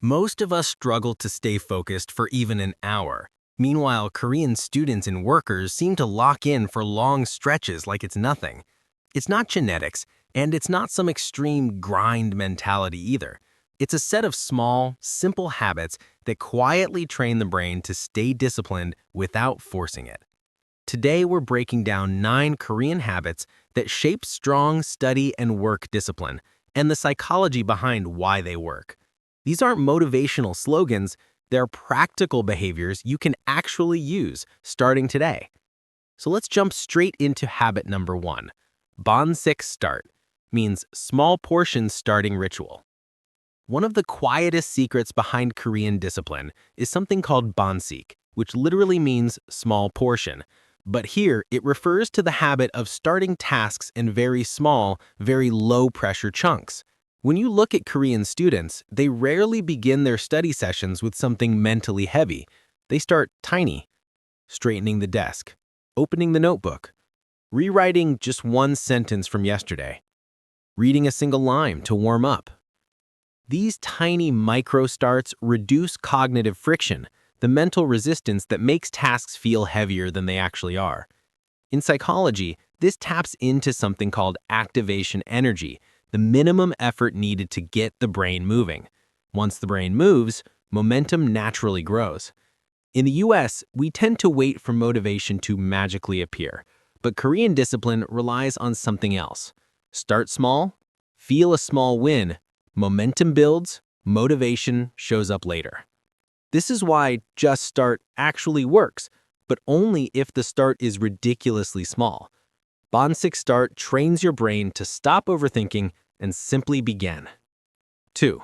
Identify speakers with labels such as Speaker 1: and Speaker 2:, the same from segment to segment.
Speaker 1: Most of us struggle to stay focused for even an hour. Meanwhile, Korean students and workers seem to lock in for long stretches like it's nothing. It's not genetics, and it's not some extreme grind mentality either. It's a set of small, simple habits that quietly train the brain to stay disciplined without forcing it. Today, we're breaking down 9 Korean habits that shape strong study and work discipline, and the psychology behind why they work. These aren't motivational slogans, they're practical behaviors you can actually use starting today. So let's jump straight into habit number 1. Bonsik start means small portions starting ritual. One of the quietest secrets behind Korean discipline is something called bonsik, which literally means small portion. But here, it refers to the habit of starting tasks in very small, very low-pressure chunks. When you look at Korean students, they rarely begin their study sessions with something mentally heavy. They start tiny, straightening the desk, opening the notebook, rewriting just one sentence from yesterday, reading a single line to warm up. These tiny micro starts reduce cognitive friction, the mental resistance that makes tasks feel heavier than they actually are. In psychology, this taps into something called activation energy, the minimum effort needed to get the brain moving. Once the brain moves, momentum naturally grows. In the US, we tend to wait for motivation to magically appear, but Korean discipline relies on something else. Start small, feel a small win, momentum builds, motivation shows up later. This is why just start actually works, but only if the start is ridiculously small. Bonsik start trains your brain to stop overthinking and simply begin. 2.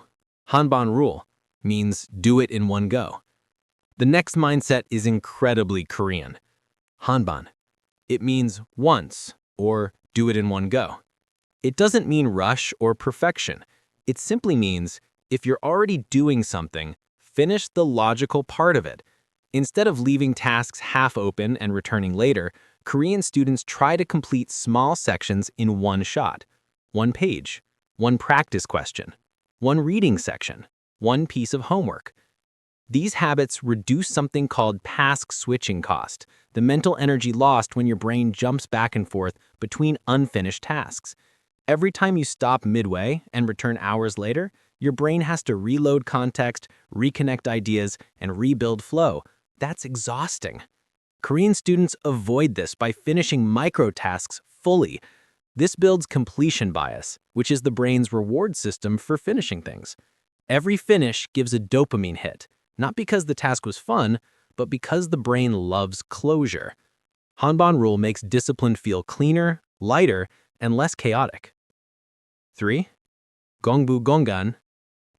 Speaker 1: Hanban rule means do it in one go. The next mindset is incredibly Korean. Hanban. It means once or do it in one go. It doesn't mean rush or perfection. It simply means if you're already doing something, finish the logical part of it. Instead of leaving tasks half open and returning later, Korean students try to complete small sections in one shot. One page, one practice question, one reading section, one piece of homework. These habits reduce something called task switching cost, the mental energy lost when your brain jumps back and forth between unfinished tasks. Every time you stop midway and return hours later, your brain has to reload context, reconnect ideas, and rebuild flow. That's exhausting. Korean students avoid this by finishing micro-tasks fully. This builds completion bias, which is the brain's reward system for finishing things. Every finish gives a dopamine hit, not because the task was fun, but because the brain loves closure. Hanban rule makes discipline feel cleaner, lighter, and less chaotic. 3. Gongbu Gongan,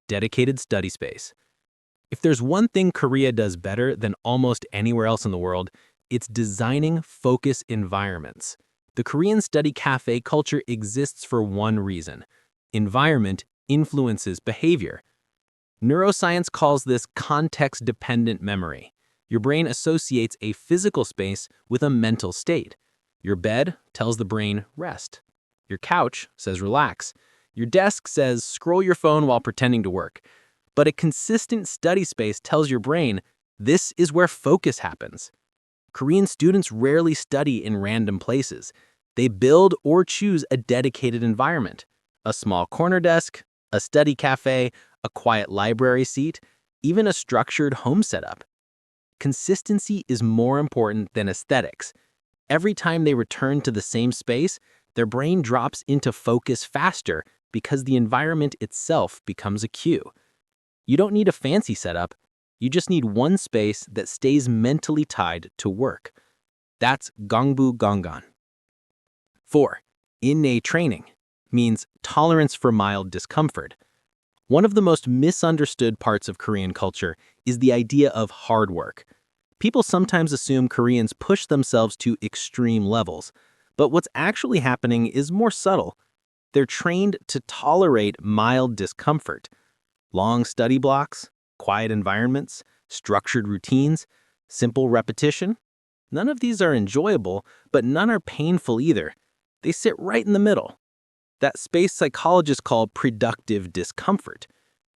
Speaker 1: dedicated study space. If there's one thing Korea does better than almost anywhere else in the world, it's designing focus environments. The Korean study cafe culture exists for one reason. Environment influences behavior. Neuroscience calls this context-dependent memory. Your brain associates a physical space with a mental state. Your bed tells the brain rest. Your couch says relax. Your desk says scroll your phone while pretending to work. But a consistent study space tells your brain this is where focus happens. Korean students rarely study in random places. They build or choose a dedicated environment. A small corner desk, a study cafe, a quiet library seat, even a structured home setup. Consistency is more important than aesthetics. Every time they return to the same space, their brain drops into focus faster because the environment itself becomes a cue. You don't need a fancy setup. You just need one space that stays mentally tied to work. That's Gongbu Gongan. 4. Inne training means tolerance for mild discomfort. One of the most misunderstood parts of Korean culture is the idea of hard work. People sometimes assume Koreans push themselves to extreme levels, but what's actually happening is more subtle. They're trained to tolerate mild discomfort. Long study blocks, quiet environments, structured routines, simple repetition. None of these are enjoyable, but none are painful either. They sit right in the middle. That space psychologists call productive discomfort.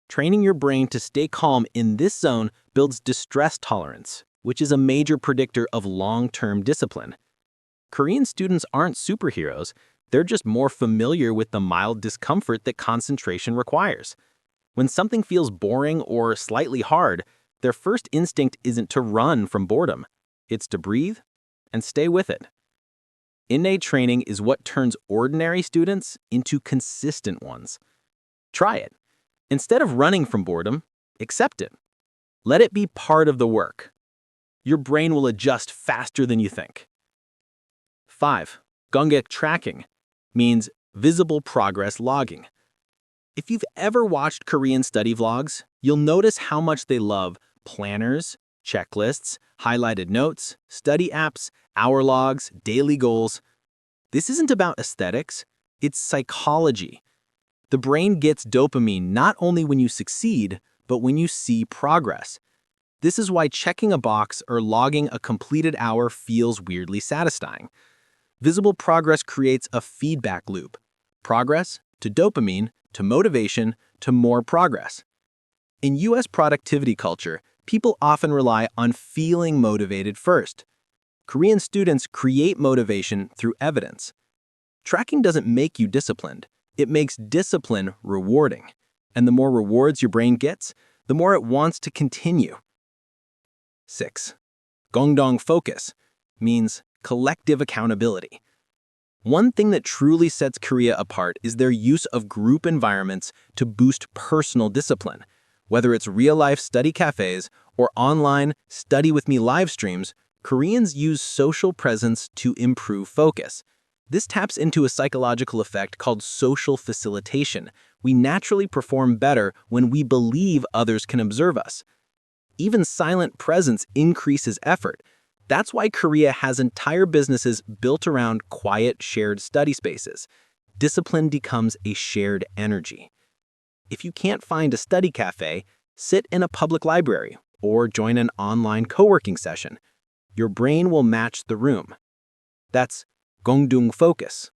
Speaker 1: Training your brain to stay calm in this zone builds distress tolerance, which is a major predictor of long-term discipline. Korean students aren't superheroes, they're just more familiar with the mild discomfort that concentration requires. When something feels boring or slightly hard, their first instinct isn't to run from boredom. It's to breathe and stay with it. Innate training is what turns ordinary students into consistent ones. Try it. Instead of running from boredom, accept it. Let it be part of the work. Your brain will adjust faster than you think. 5. Gongek tracking means visible progress logging. If you've ever watched Korean study vlogs, you'll notice how much they love planners, checklists, highlighted notes, study apps, hour logs, daily goals. This isn't about aesthetics, it's psychology. The brain gets dopamine not only when you succeed, but when you see progress. This is why checking a box or logging a completed hour feels weirdly satisfying. Visible progress creates a feedback loop. Progress to dopamine to motivation to more progress. In US productivity culture, people often rely on feeling motivated first. Korean students create motivation through evidence. Tracking doesn't make you disciplined. It makes discipline rewarding. And the more rewards your brain gets, the more it wants to continue. 6. Gongdong focus means collective accountability. One thing that truly sets Korea apart is their use of group environments to boost personal discipline. Whether it's real-life study cafes or online study with me live streams, Koreans use social presence to improve focus. This taps into a psychological effect called social facilitation. We naturally perform better when we believe others can observe us. Even silent presence increases effort. That's why Korea has entire businesses built around quiet, shared study spaces. Discipline becomes a shared energy. If you can't find a study cafe, sit in a public library or join an online co-working session. Your brain will match the room. That's Gongdung focus.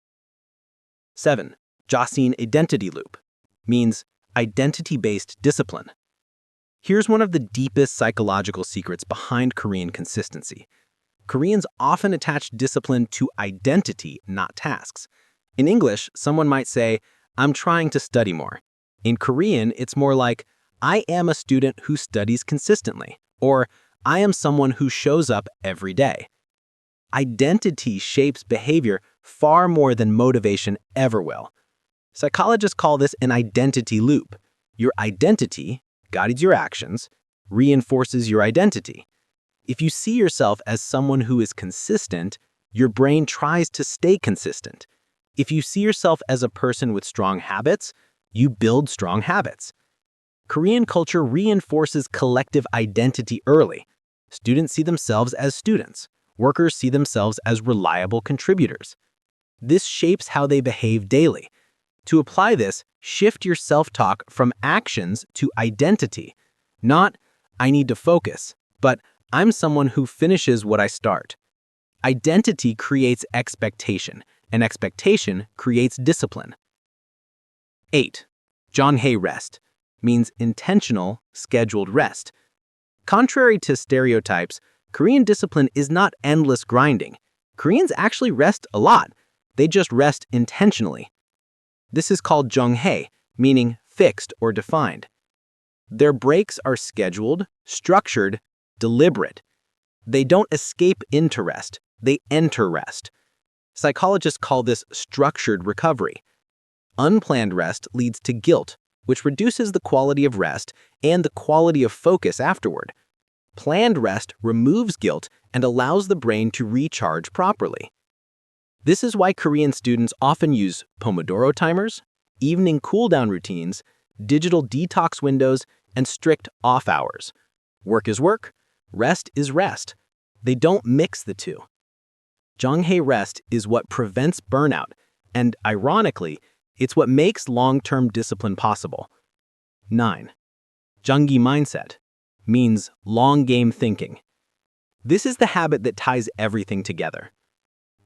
Speaker 1: 7. Joseon identity loop means identity-based discipline. Here's one of the deepest psychological secrets behind Korean consistency. Koreans often attach discipline to identity, not tasks. In English, someone might say, "I'm trying to study more." In Korean, it's more like, "I am a student who studies consistently," or "I am someone who shows up every day." Identity shapes behavior far more than motivation ever will. Psychologists call this an identity loop. Your identity guides your actions, reinforces your identity. If you see yourself as someone who is consistent, your brain tries to stay consistent. If you see yourself as a person with strong habits, you build strong habits. Korean culture reinforces collective identity early. Students see themselves as students. Workers see themselves as reliable contributors. This shapes how they behave daily. To apply this, shift your self-talk from actions to identity. Not, "I need to focus," but "I'm someone who finishes what I start." Identity creates expectation, and expectation creates discipline. 8. Jonghae rest means intentional, scheduled rest. Contrary to stereotypes, Korean discipline is not endless grinding. Koreans actually rest a lot. They just rest intentionally. This is called Jonghae, meaning fixed or defined. Their breaks are scheduled, structured, deliberate. They don't escape into rest, they enter rest. Psychologists call this structured recovery. Unplanned rest leads to guilt, which reduces the quality of rest and the quality of focus afterward. Planned rest removes guilt and allows the brain to recharge properly. This is why Korean students often use Pomodoro timers, evening cool-down routines, digital detox windows, and strict off hours. Work is work, rest is rest. They don't mix the two. Jonghae rest is what prevents burnout, and ironically, it's what makes long-term discipline possible. 9. Junggi mindset means long game thinking. This is the habit that ties everything together.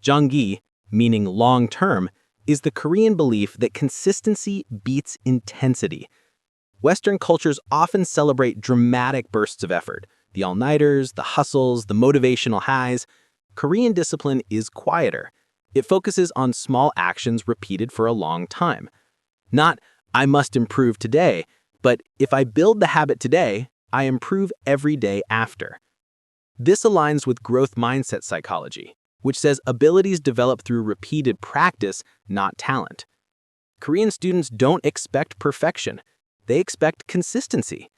Speaker 1: Junggi, meaning long-term, is the Korean belief that consistency beats intensity. Western cultures often celebrate dramatic bursts of effort, the all-nighters, the hustles, the motivational highs. Korean discipline is quieter. It focuses on small actions repeated for a long time. Not, I must improve today, but if I build the habit today, I improve every day after. This aligns with growth mindset psychology, which says abilities develop through repeated practice, not talent. Korean students don't expect perfection. They expect consistency.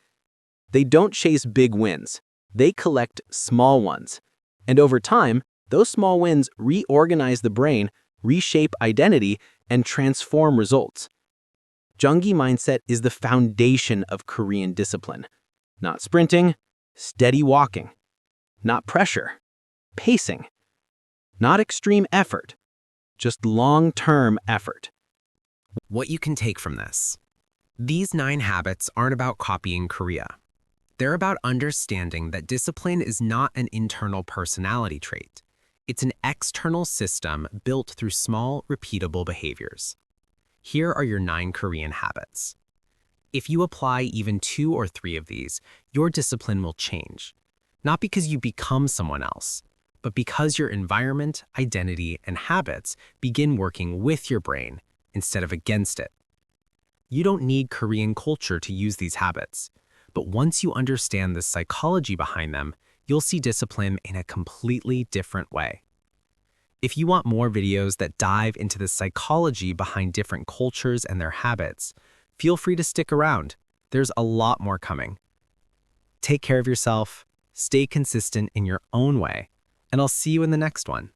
Speaker 1: They don't chase big wins. They collect small ones. And over time, those small wins reorganize the brain, reshape identity, and transform results. Junggi mindset is the foundation of Korean discipline. Not sprinting, steady walking. Not pressure, pacing. Not extreme effort, just long-term effort.
Speaker 2: What you can take from this. These 9 habits aren't about copying Korea. They're about understanding that discipline is not an internal personality trait. It's an external system built through small, repeatable behaviors. Here are your 9 Korean habits. If you apply even 2 or 3 of these, your discipline will change. Not because you become someone else, but because your environment, identity, and habits begin working with your brain instead of against it. You don't need Korean culture to use these habits, but once you understand the psychology behind them, you'll see discipline in a completely different way. If you want more videos that dive into the psychology behind different cultures and their habits, feel free to stick around. There's a lot more coming. Take care of yourself, stay consistent in your own way, and I'll see you in the next one.